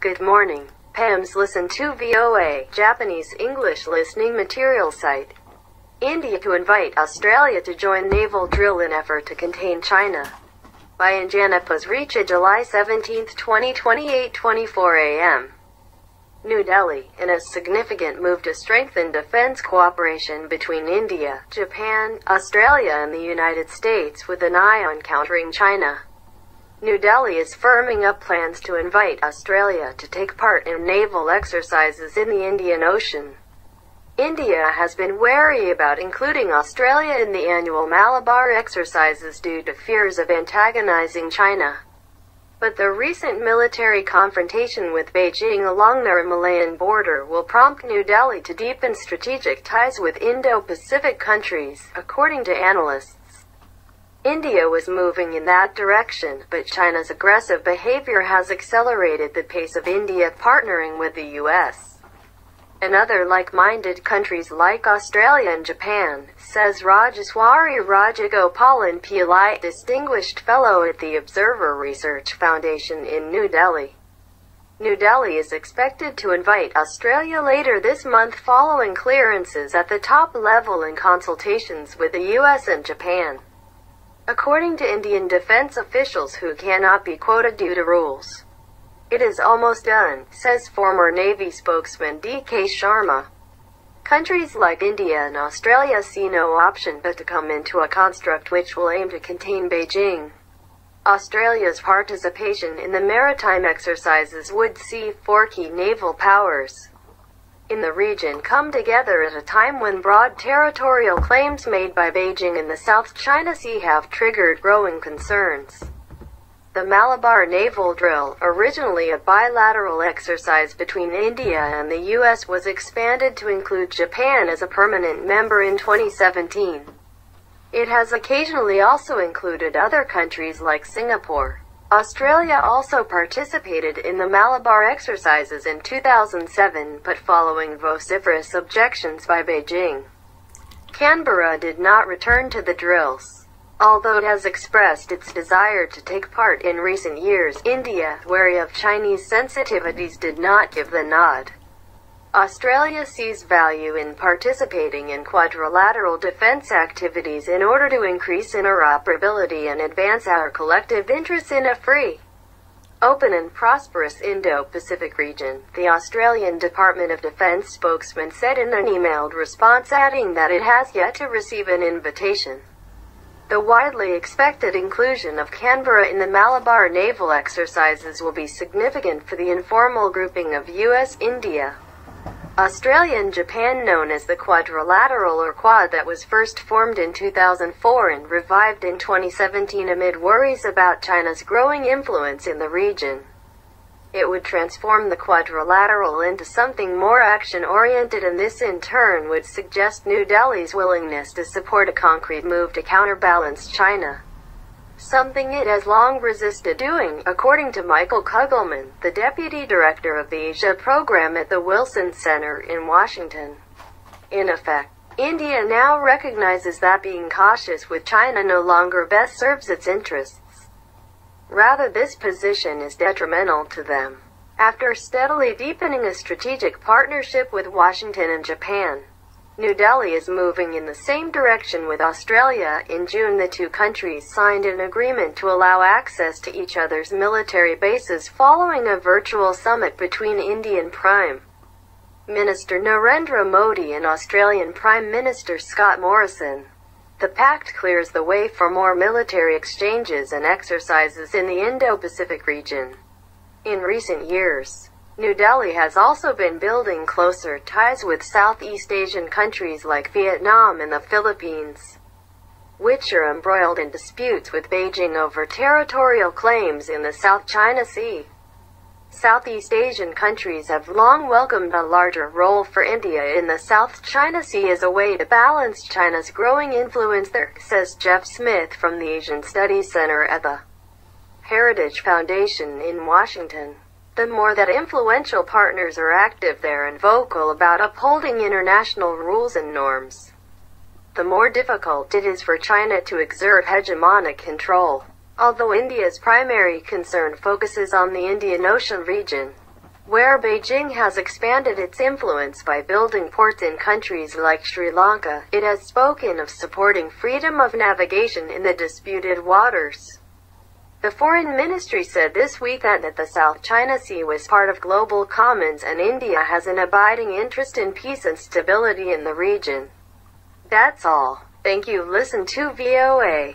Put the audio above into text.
Good morning. PEMS listen to VOA, Japanese English listening material site. India to invite Australia to join naval drill in effort to contain China. By Anjana Pasricha, July 17, 2028, 24 a.m. New Delhi, in a significant move to strengthen defense cooperation between India, Japan, Australia and the United States with an eye on countering China. New Delhi is firming up plans to invite Australia to take part in naval exercises in the Indian Ocean. India has been wary about including Australia in the annual Malabar exercises due to fears of antagonizing China. But the recent military confrontation with Beijing along the Himalayan border will prompt New Delhi to deepen strategic ties with Indo Pacific countries, according to analysts. India was moving in that direction, but China's aggressive behavior has accelerated the pace of India partnering with the U.S. and other like-minded countries like Australia and Japan, says Rajeswari Rajagopalan Pillai, Distinguished Fellow at the Observer Research Foundation in New Delhi. New Delhi is expected to invite Australia later this month following clearances at the top level in consultations with the U.S. and Japan. According to Indian defense officials who cannot be quoted due to rules. It is almost done, says former Navy spokesman D.K. Sharma. Countries like India and Australia see no option but to come into a construct which will aim to contain Beijing. Australia's participation in the maritime exercises would see four key naval powers in the region come together at a time when broad territorial claims made by Beijing in the South China Sea have triggered growing concerns. The Malabar naval drill, originally a bilateral exercise between India and the U.S., was expanded to include Japan as a permanent member in 2017. It has occasionally also included other countries like Singapore. Australia also participated in the Malabar exercises in 2007, but following vociferous objections by Beijing, Canberra did not return to the drills. Although it has expressed its desire to take part in recent years, India, wary of Chinese sensitivities, did not give the nod. Australia sees value in participating in quadrilateral defense activities in order to increase interoperability and advance our collective interests in a free, open and prosperous Indo-Pacific region, the Australian Department of Defence spokesman said in an emailed response, adding that it has yet to receive an invitation. The widely expected inclusion of Canberra in the Malabar naval exercises will be significant for the informal grouping of US, India, Australia and Japan, known as the Quadrilateral or Quad, that was first formed in 2004 and revived in 2017 amid worries about China's growing influence in the region. It would transform the Quadrilateral into something more action-oriented, and this in turn would suggest New Delhi's willingness to support a concrete move to counterbalance China, something it has long resisted doing, according to Michael Kugelman, the deputy director of the Asia program at the Wilson Center in Washington. In effect, India now recognizes that being cautious with China no longer best serves its interests. Rather, this position is detrimental to them. After steadily deepening a strategic partnership with Washington and Japan, New Delhi is moving in the same direction with Australia. In June, the two countries signed an agreement to allow access to each other's military bases following a virtual summit between Indian Prime Minister Narendra Modi and Australian Prime Minister Scott Morrison. The pact clears the way for more military exchanges and exercises in the Indo-Pacific region. In recent years, New Delhi has also been building closer ties with Southeast Asian countries like Vietnam and the Philippines, which are embroiled in disputes with Beijing over territorial claims in the South China Sea. Southeast Asian countries have long welcomed a larger role for India in the South China Sea as a way to balance China's growing influence there, says Jeff Smith from the Asian Studies Center at the Heritage Foundation in Washington. The more that influential partners are active there and vocal about upholding international rules and norms, the more difficult it is for China to exert hegemonic control. Although India's primary concern focuses on the Indian Ocean region, where Beijing has expanded its influence by building ports in countries like Sri Lanka. It has spoken of supporting freedom of navigation in the disputed waters. The Foreign Ministry said this week that the South China Sea was part of global commons and India has an abiding interest in peace and stability in the region. That's all. Thank you. Listen to VOA.